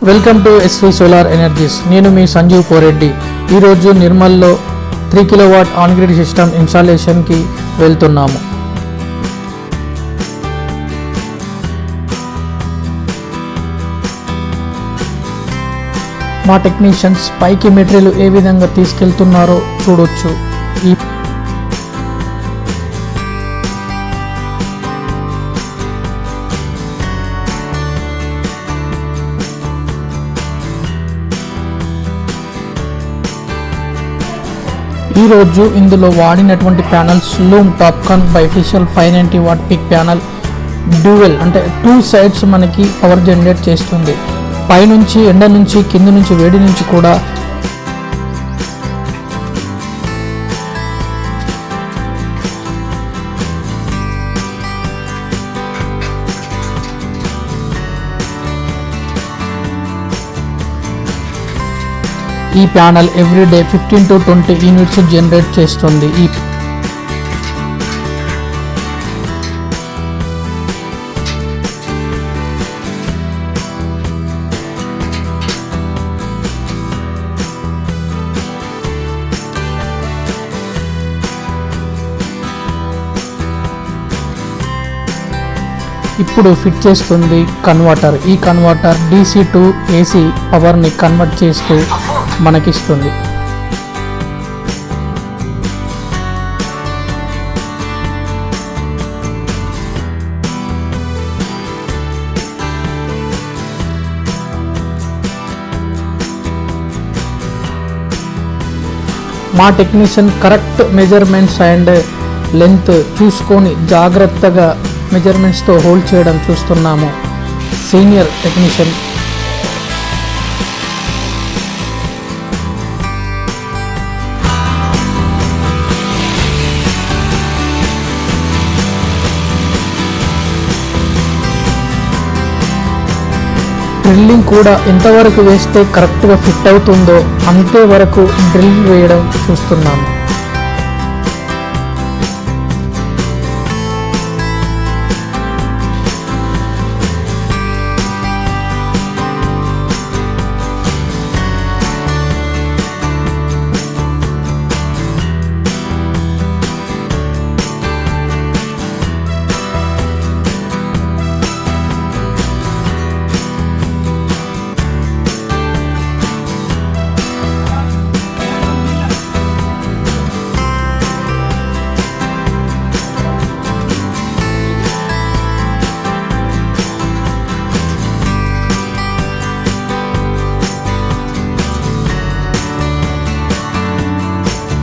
Welcome to SV solar energies. నేను మీ సంజీవ్ పోరెడ్డి. ఈరోజు నిర్మల్లో 3 కిలోవాట్ ఆన్ గ్రిడ్ సిస్టమ్ ఇన్స్టాలేషన్కి వెళ్తున్నాము. మా టెక్నీషియన్స్ పైకి మెటీరియల్ ఏ విధంగా తీసుకెళ్తున్నారో చూడొచ్చు. ఈరోజు ఇందులో వాడినటువంటి panels loom TOPCon bifacial 590 what pick panel dual, అంటే 2 సైడ్స్ మనకి పవర్ జనరేట్ చేస్తుంది. పైనుంచి ఎండ నుంచి, కింద నుంచి వేడి నుంచి కూడా ఈ panel everyday 15 to 20 units generate చేస్తుంది. ఇప్పుడు ఫిట్ చేస్తుంది కన్వర్టర్. ఈ కన్వర్టర్ DC to AC పవర్ని కన్వర్ట్ చేస్తూ మనకిస్తుంది. మా technician correct measurements and length చూసుకొని జాగ్రత్తగా మెజర్మెంట్స్తో హోల్డ్ చేయడం చూస్తున్నాము. సీనియర్ టెక్నీషియన్ డ్రిల్లింగ్ కూడా ఎంతవరకు వేస్తే కరెక్ట్గా ఫిట్ అవుతుందో అంతే వరకు డ్రిల్ వేయడం చూస్తున్నాము.